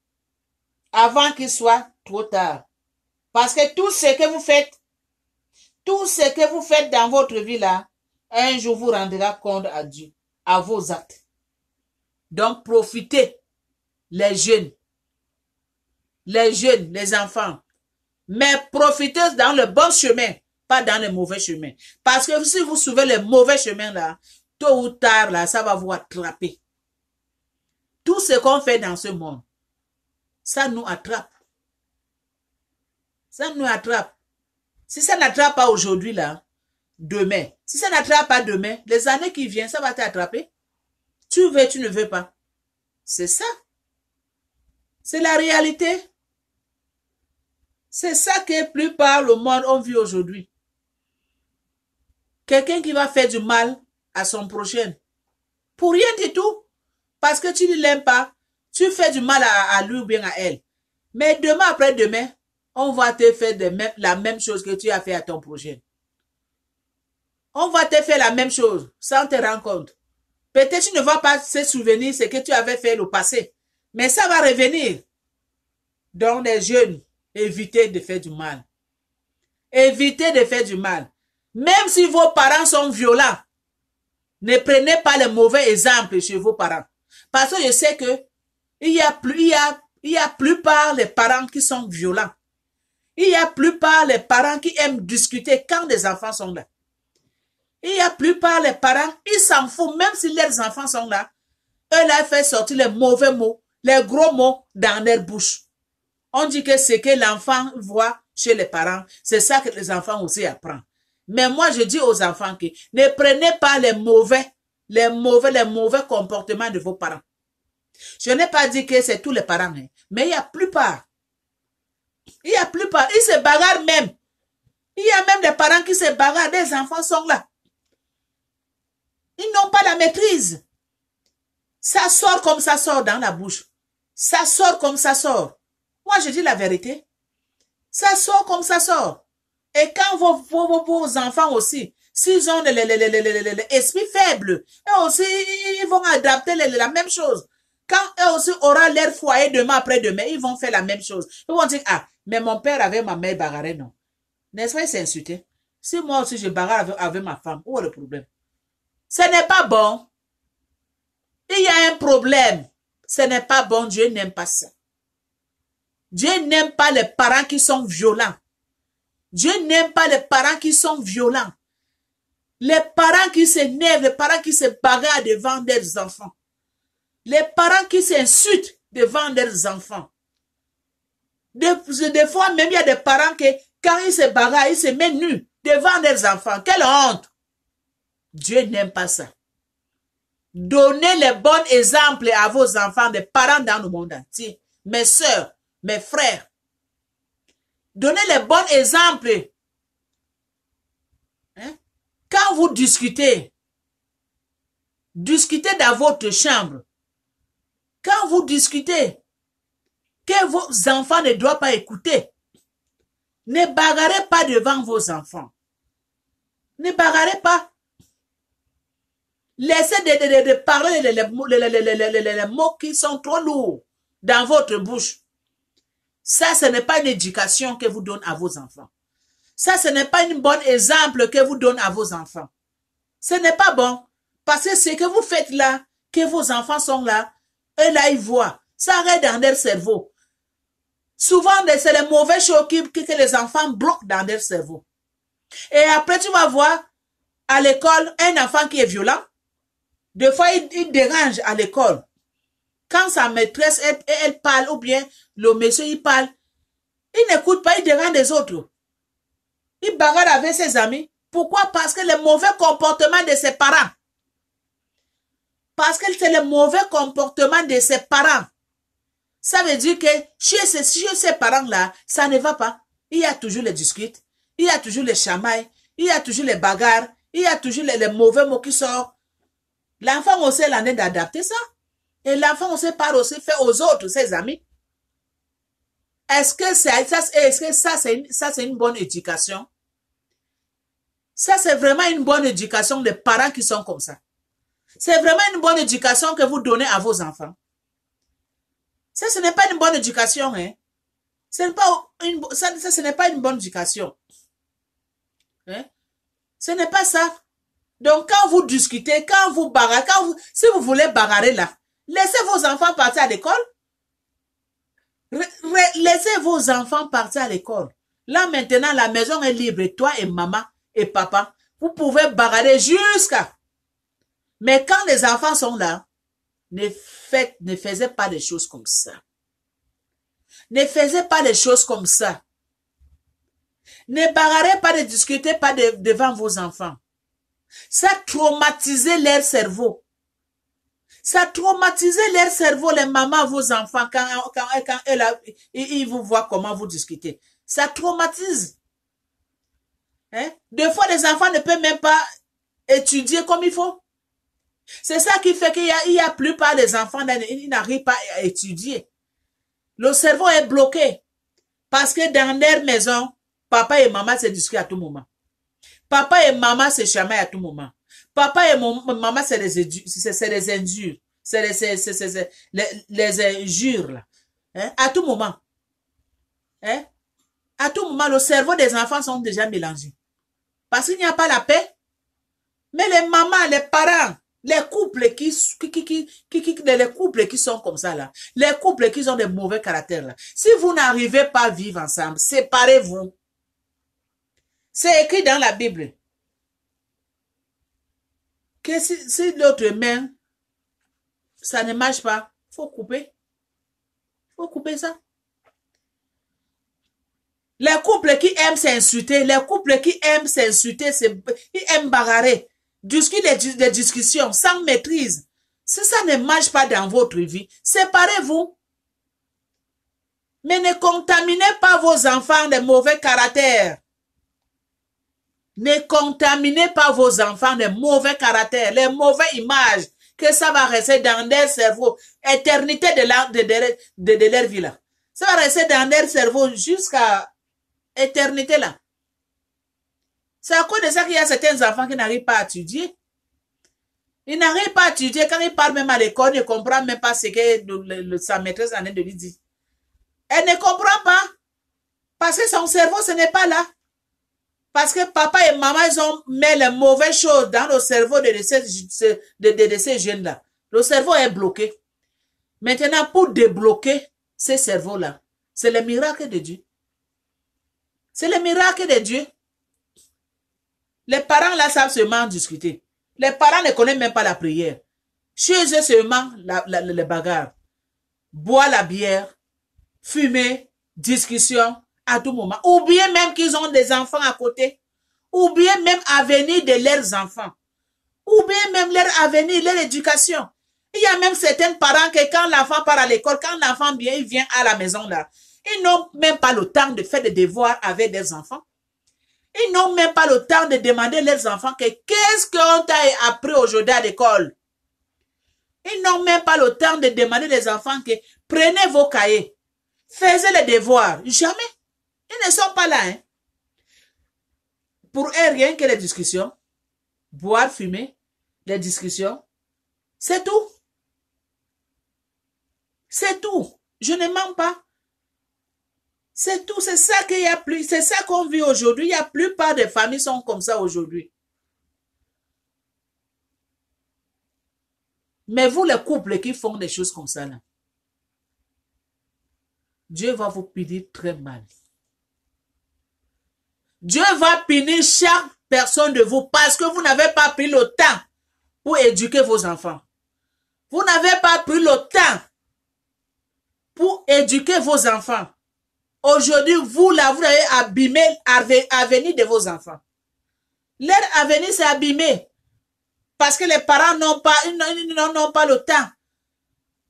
Avant qu'il soit trop tard. Parce que tout ce que vous faites dans votre vie là, un jour vous rendra compte à Dieu, à vos actes. Donc profitez, les jeunes, les enfants. Mais profitez dans le bon chemin, pas dans le mauvais chemin. Parce que si vous suivez le mauvais chemin là, tôt ou tard là, ça va vous attraper. Tout ce qu'on fait dans ce monde, ça nous attrape. Ça nous attrape. Si ça n'attrape pas aujourd'hui là, demain. Si ça n'attrape pas demain, les années qui viennent, ça va t'attraper. Tu veux, tu ne veux pas. C'est ça. C'est la réalité. C'est ça que plupart le monde ont vu aujourd'hui. Quelqu'un qui va faire du mal à son prochain. Pour rien du tout. Parce que tu ne l'aimes pas. Tu fais du mal à lui ou bien à elle. Mais demain après demain, on va te faire la même chose que tu as fait à ton prochain. On va te faire la même chose sans te rendre compte. Peut-être tu ne vas pas se souvenir ce que tu avais fait au passé. Mais ça va revenir. Donc les jeunes, évitez de faire du mal. Évitez de faire du mal. Même si vos parents sont violents, ne prenez pas les mauvais exemples chez vos parents. Parce que je sais que il y a plupart les parents qui sont violents. Il y a plupart les parents qui aiment discuter quand les enfants sont là. Il y a plupart les parents, ils s'en foutent même si leurs enfants sont là. Eux là, ils font sortir les mauvais mots, les gros mots dans leur bouche. On dit que ce que l'enfant voit, chez les parents. C'est ça que les enfants aussi apprennent. Mais moi, je dis aux enfants que ne prenez pas les mauvais comportements de vos parents. Je n'ai pas dit que c'est tous les parents, hein, mais il y a plupart. Ils se bagarrent même. Il y a même des parents qui se bagarrent, des enfants sont là. Ils n'ont pas la maîtrise. Ça sort comme ça sort dans la bouche. Ça sort comme ça sort. Moi, je dis la vérité. Ça sort comme ça sort. Et quand vos enfants aussi, s'ils ont l'esprit faible, eux aussi, ils vont adapter la même chose. Quand eux aussi auront leur foyer demain après-demain, ils vont faire la même chose. Ils vont dire, ah, mais mon père avait ma mère bagarrée, non. N'est-ce pas, c'est insulté. Si moi aussi je bagarre avec ma femme, où est le problème? Ce n'est pas bon. Il y a un problème. Ce n'est pas bon. Dieu n'aime pas ça. Dieu n'aime pas les parents qui sont violents. Dieu n'aime pas les parents qui sont violents. Les parents qui s'énervent, les parents qui se bagarrent devant leurs enfants. Les parents qui s'insultent devant leurs enfants. Des fois, même il y a des parents qui, quand ils se bagarrent, ils se mettent nus devant leurs enfants. Quelle honte! Dieu n'aime pas ça. Donnez les bons exemples à vos enfants, des parents dans le monde entier. Mes sœurs, mes frères. Donnez les bons exemples. Hein? Quand vous discutez dans votre chambre. Quand vous discutez, que vos enfants ne doivent pas écouter. Ne bagarrez pas devant vos enfants. Ne bagarrez pas. Laissez de parler les mots qui sont trop lourds dans votre bouche. Ça, ce n'est pas une éducation que vous donnez à vos enfants. Ça, ce n'est pas un bon exemple que vous donnez à vos enfants. Ce n'est pas bon. Parce que ce que vous faites là, que vos enfants sont là, et là, ils voient. Ça reste dans leur cerveau. Souvent, c'est les mauvais choses que les enfants bloquent dans leur cerveau. Et après, tu vas voir à l'école un enfant qui est violent. Des fois, il dérange à l'école. Quand sa maîtresse, elle parle, ou bien le monsieur, il parle, il n'écoute pas, il dérange les autres. Il bagarre avec ses amis. Pourquoi? Parce que le mauvais comportement de ses parents. Parce que c'est le mauvais comportement de ses parents. Ça veut dire que chez ces parents-là, ça ne va pas. Il y a toujours les disputes, il y a toujours les chamailles, il y a toujours les bagarres, il y a toujours les mauvais mots qui sortent. L'enfant aussi est l'année d'adapter ça. Et l'enfant aussi part aussi faire aux autres, ses amis. Est-ce que ça, c'est une bonne éducation? Ça, c'est vraiment une bonne éducation des parents qui sont comme ça. C'est vraiment une bonne éducation que vous donnez à vos enfants. Ça, ce n'est pas une bonne éducation, hein. Ce n'est pas une bonne éducation. Hein? Ce n'est pas ça. Donc, quand vous discutez, quand vous bagarrez, si vous voulez bagarrer là, laissez vos enfants partir à l'école. Laissez vos enfants partir à l'école. Là, maintenant, la maison est libre. Toi et maman et papa, vous pouvez bagarrer jusqu'à... Mais quand les enfants sont là, ne faisez pas des choses comme ça. Ne faisez pas des choses comme ça. Ne bagarrez pas, ne discutez pas devant vos enfants. Ça traumatise leur cerveau. Ça traumatise leur cerveau, les mamans, vos enfants, quand ils vous voient comment vous discutez. Ça traumatise. Hein? Des fois, les enfants ne peuvent même pas étudier comme il faut. C'est ça qui fait qu'il y a plupart des enfants, ils n'arrivent pas à étudier. Le cerveau est bloqué. Parce que dans leur maison, papa et maman se discutent à tout moment. Papa et maman se chamaillent à tout moment. Papa et maman, c'est les injures. C'est les injures, là. Hein? À tout moment. Hein? À tout moment, le cerveau des enfants sont déjà mélangés. Parce qu'il n'y a pas la paix. Mais les mamans, les parents, les couples qui sont comme ça, là. Les couples qui ont des mauvais caractères, là. Si vous n'arrivez pas à vivre ensemble, séparez-vous. C'est écrit dans la Bible. Que si l'autre main, ça ne marche pas, faut couper. Faut couper ça. Les couples qui aiment s'insulter, ils aiment bagarrer, discuter des discussions sans maîtrise. Si ça ne marche pas dans votre vie, séparez-vous. Mais ne contaminez pas vos enfants de mauvais caractère. Ne contaminez pas vos enfants de mauvais caractère, les mauvaises images, que ça va rester dans leur cerveau, éternité de leur vie là. Ça va rester dans leur cerveau jusqu'à éternité là. C'est à cause de ça qu'il y a certains enfants qui n'arrivent pas à étudier. Ils n'arrivent pas à étudier. Quand ils parlent même à l'école, ils ne comprennent même pas ce que sa maîtresse en train de lui dire. Elle ne comprend pas. Parce que son cerveau, ce n'est pas là. Parce que papa et maman, ils ont mis les mauvaises choses dans le cerveau de ces jeunes-là. Le cerveau est bloqué. Maintenant, pour débloquer ces cerveaux-là, c'est le miracle de Dieu. C'est le miracle de Dieu. Les parents là savent seulement discuter. Les parents ne connaissent même pas la prière. Chez eux seulement les bagarres. Boire la bière, fumer, discussion à tout moment. Ou bien même qu'ils ont des enfants à côté. Ou bien même avenir de leurs enfants. Ou bien même leur avenir, leur éducation. Il y a même certains parents que quand l'enfant part à l'école, quand l'enfant vient à la maison là, ils n'ont même pas le temps de faire des devoirs avec des enfants. Ils n'ont même pas le temps de demander à leurs enfants que qu'est-ce qu'on t'a appris aujourd'hui à l'école. Ils n'ont même pas le temps de demander aux enfants que prenez vos cahiers, faites les devoirs. Jamais. Ils ne sont pas là. Hein. Pour eux, rien que les discussions, boire, fumer, les discussions, c'est tout. C'est tout. Je ne mens pas. C'est tout, c'est ça qu'il y a plus, c'est ça qu'on vit aujourd'hui. La plupart des familles sont comme ça aujourd'hui. Mais vous, les couples qui font des choses comme ça, là, Dieu va vous punir très mal. Dieu va punir chaque personne de vous parce que vous n'avez pas pris le temps pour éduquer vos enfants. Vous n'avez pas pris le temps pour éduquer vos enfants. Aujourd'hui, vous, là, vous avez abîmé l'avenir de vos enfants. Leur avenir, c'est abîmé. Parce que les parents n'ont pas le temps.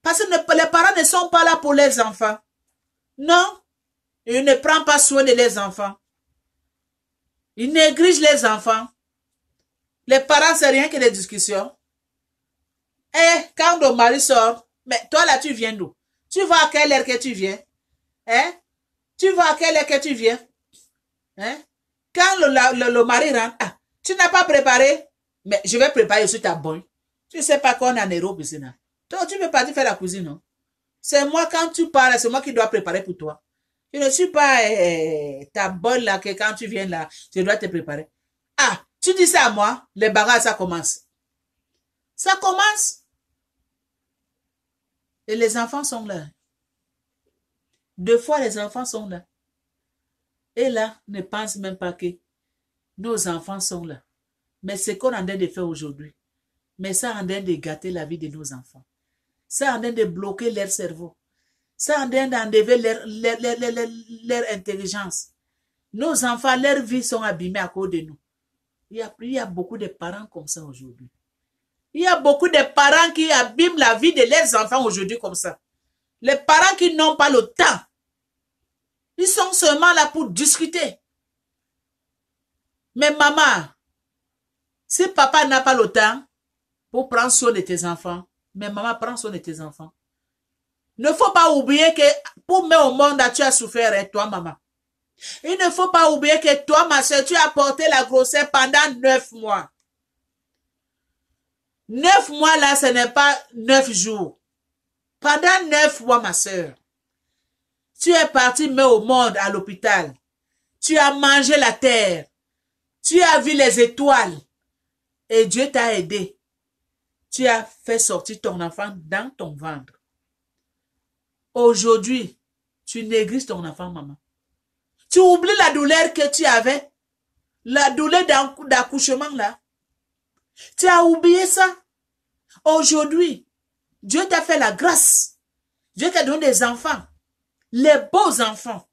Parce que les parents ne sont pas là pour les enfants. Non. Ils ne prennent pas soin de leurs enfants. Ils négligent les enfants. Les parents, c'est rien que des discussions. Et quand le mari sort, mais toi là, tu viens d'où? Tu vas à quelle heure que tu viens? Hein? Tu vas à quelle heure que tu viens? Hein? Quand le mari rentre, ah, tu n'as pas préparé? Mais je vais préparer sur ta bonne. Tu ne sais pas qu'on est en Europe ici. Toi, tu veux partir faire la cuisine, non? C'est moi, quand tu parles, c'est moi qui dois préparer pour toi. Je ne suis pas ta bonne là, que quand tu viens là, je dois te préparer. Ah, tu dis ça à moi, les bagarres, ça commence. Ça commence. Et les enfants sont là. Deux fois, les enfants sont là. Et là, ne pense même pas que nos enfants sont là. Mais ce qu'on est en train de faire aujourd'hui, mais ça est en train de gâter la vie de nos enfants. Ça est en train de bloquer leur cerveau. Ça est en train d'enlever leur intelligence. Nos enfants, leurs vies sont abîmées à cause de nous. Il y a beaucoup de parents comme ça aujourd'hui. Il y a beaucoup de parents qui abîment la vie de leurs enfants aujourd'hui comme ça. Les parents qui n'ont pas le temps. Ils sont seulement là pour discuter. Mais maman, si papa n'a pas le temps pour prendre soin de tes enfants, mais maman, prends soin de tes enfants. Ne faut pas oublier que pour mettre au monde, tu as souffert, et toi, maman. Il ne faut pas oublier que toi, ma soeur, tu as porté la grossesse pendant 9 mois. 9 mois là, ce n'est pas 9 jours. Pendant 9 mois, ma soeur, tu es parti mettre au monde à l'hôpital. Tu as mangé la terre. Tu as vu les étoiles. Et Dieu t'a aidé. Tu as fait sortir ton enfant dans ton ventre. Aujourd'hui, tu négliges ton enfant, maman. Tu oublies la douleur que tu avais. La douleur d'accouchement là. Tu as oublié ça. Aujourd'hui, Dieu t'a fait la grâce. Dieu t'a donné des enfants. Les beaux enfants.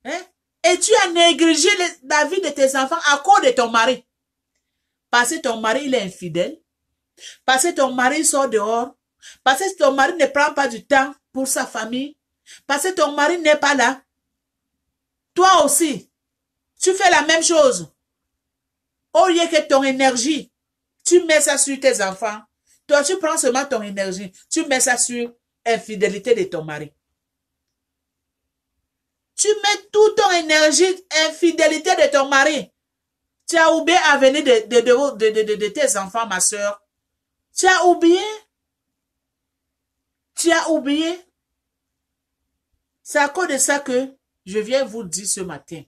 Hein? Et tu as négligé la vie de tes enfants à cause de ton mari. Parce que ton mari, il est infidèle. Parce que ton mari sort dehors. Parce que ton mari ne prend pas du temps pour sa famille. Parce que ton mari n'est pas là. Toi aussi, tu fais la même chose. Au lieu que ton énergie, tu mets ça sur tes enfants. Toi, tu prends seulement ton énergie. Tu mets ça sur l'infidélité de ton mari. Tu mets toute ton énergie, infidélité de ton mari. Tu as oublié l'avenir de tes enfants, ma soeur. Tu as oublié. Tu as oublié. C'est à cause de ça que je viens vous dire ce matin.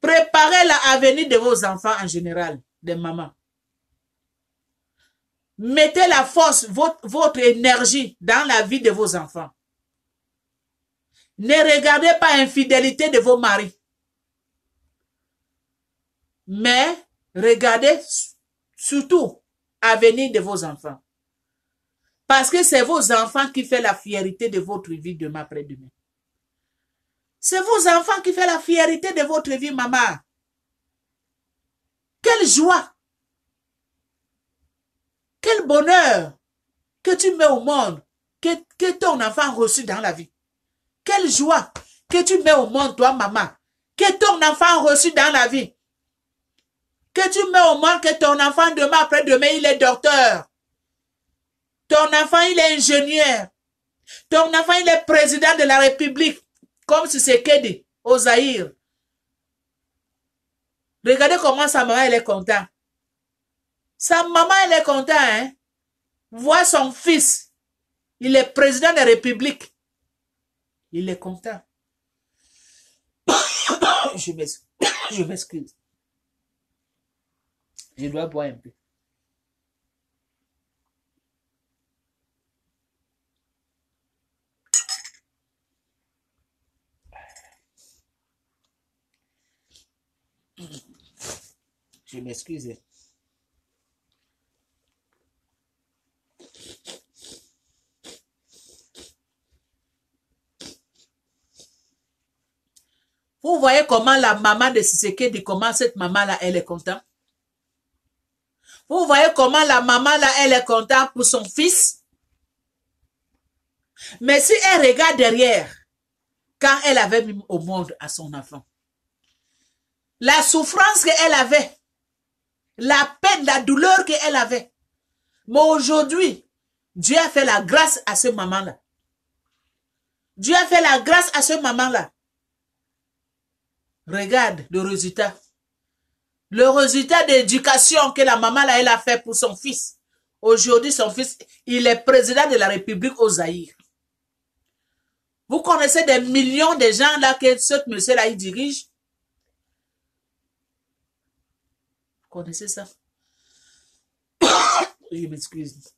Préparez l'avenir de vos enfants en général, des mamans. Mettez la force, votre énergie dans la vie de vos enfants. Ne regardez pas l'infidélité de vos maris. Mais regardez surtout l'avenir de vos enfants. Parce que c'est vos enfants qui font la fierté de votre vie demain après-demain. C'est vos enfants qui font la fierté de votre vie, maman. Quelle joie! Quel bonheur que tu mets au monde, que ton enfant a reçu dans la vie. Quelle joie que tu mets au monde, toi, maman, que ton enfant a reçu dans la vie. Que tu mets au monde que ton enfant demain après-demain, il est docteur. Ton enfant, il est ingénieur. Ton enfant, il est président de la République, comme Tshisekedi, au Zaïre. Regardez comment sa maman, elle est contente. Sa maman, elle est contente, hein. Voir son fils, il est président de la République. Il est content. Je m'excuse. Je dois boire un peu. Je m'excuse. Vous voyez comment la maman de Tshisekedi, comment cette maman-là, elle est contente. Vous voyez comment la maman-là, elle est contente pour son fils. Mais si elle regarde derrière, quand elle avait mis au monde à son enfant, la souffrance qu'elle avait, la peine, la douleur qu'elle avait. Mais aujourd'hui, Dieu a fait la grâce à ce maman-là. Dieu a fait la grâce à ce maman-là. Regarde le résultat. Le résultat d'éducation que la maman là, elle a fait pour son fils. Aujourd'hui, son fils, il est président de la République au Zaïre. Vous connaissez des millions de gens là que ce monsieur-là, il dirige. Vous connaissez ça? Je m'excuse.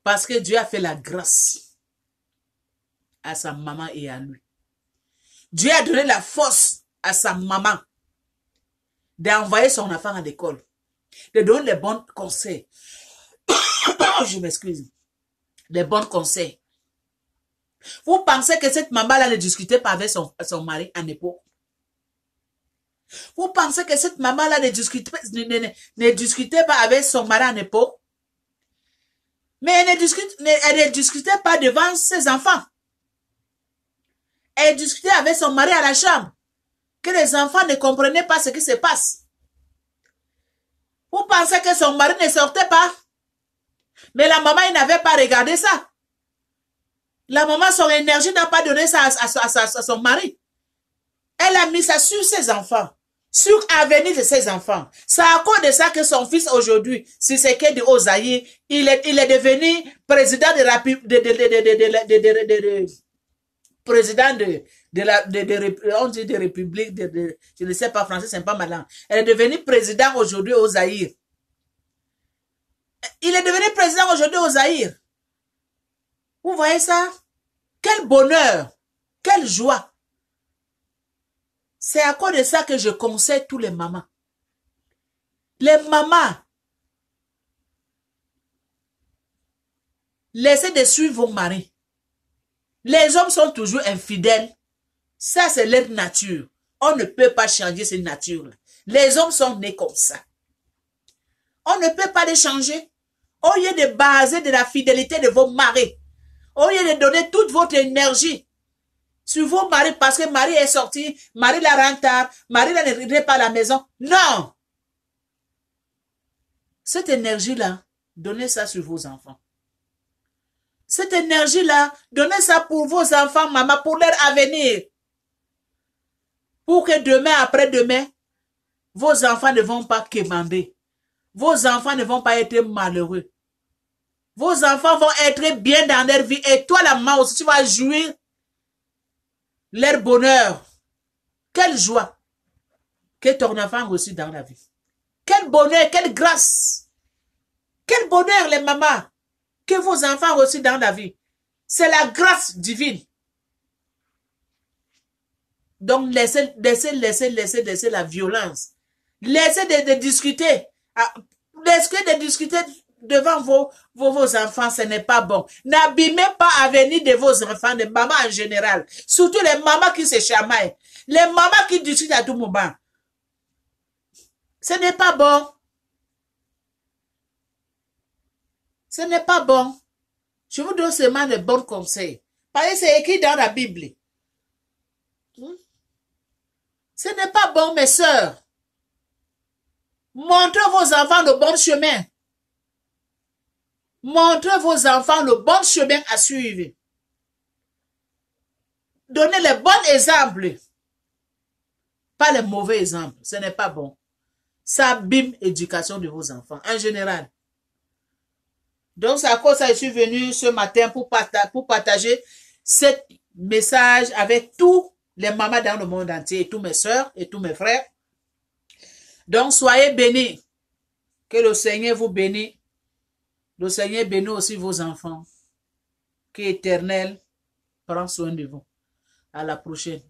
Parce que Dieu a fait la grâce à sa maman et à lui. Dieu a donné la force à sa maman d'envoyer son enfant à l'école, de donner les bons conseils. Je m'excuse. Les bons conseils. Vous pensez que cette maman-là ne discutait pas avec son mari en époque? Vous pensez que cette maman-là ne discutait pas avec son mari en époque? Mais elle ne discutait pas devant ses enfants. Elle discutait avec son mari à la chambre. Que les enfants ne comprenaient pas ce qui se passe. Vous pensez que son mari ne sortait pas? Mais la maman, il n'avait pas regardé ça. La maman, son énergie n'a pas donné ça à son mari. Elle a mis ça sur ses enfants. Sur l'avenir de ses enfants. C'est à cause de ça que son fils aujourd'hui, si c'est que de Ozaïe, il est devenu président de la président on dit de république, je ne sais pas français, c'est pas malin. Elle est devenue président aujourd'hui au Zaïre. Il est devenu président aujourd'hui au Zaïre. Vous voyez ça? Quel bonheur, quelle joie. C'est à cause de ça que je conseille tous les mamans. Laissez de suivre vos maris. Les hommes sont toujours infidèles. Ça, c'est leur nature. On ne peut pas changer cette nature-là. Les hommes sont nés comme ça. On ne peut pas les changer. Au lieu de baser de la fidélité de vos maris, au lieu de donner toute votre énergie sur vos maris parce que Marie est sorti, Marie la rentre tard, Marie la ne rentre pas à la maison. Non! Cette énergie-là, donnez ça sur vos enfants. Cette énergie-là, donnez ça pour vos enfants, maman, pour leur avenir. Pour que demain, après-demain, vos enfants ne vont pas quémander. Vos enfants ne vont pas être malheureux. Vos enfants vont être bien dans leur vie. Et toi, la maman aussi, tu vas jouir leur bonheur. Quelle joie que ton enfant reçu dans la vie. Quel bonheur, quelle grâce. Quel bonheur, les mamans, que vos enfants reçus dans la vie. C'est la grâce divine. Donc, laissez la violence. Laissez de discuter. Laissez de discuter devant vos enfants, ce n'est pas bon. N'abîmez pas l'avenir de vos enfants, les mamans en général. Surtout les mamans qui se chamaillent. Les mamans qui discutent à tout moment. Ce n'est pas bon. Ce n'est pas bon. Je vous donne seulement de bons conseils. Parce que c'est écrit dans la Bible. Ce n'est pas bon, mes sœurs. Montrez vos enfants le bon chemin. Montrez vos enfants le bon chemin à suivre. Donnez les bons exemples. Pas les mauvais exemples. Ce n'est pas bon. Ça abîme l'éducation de vos enfants, en général. Donc, c'est à cause de ça que je suis venu ce matin pour partager ce message avec tous les mamans dans le monde entier, et tous mes soeurs et tous mes frères. Donc, soyez bénis. Que le Seigneur vous bénisse. Le Seigneur bénit aussi vos enfants. Que l'Éternel prend soin de vous. À la prochaine.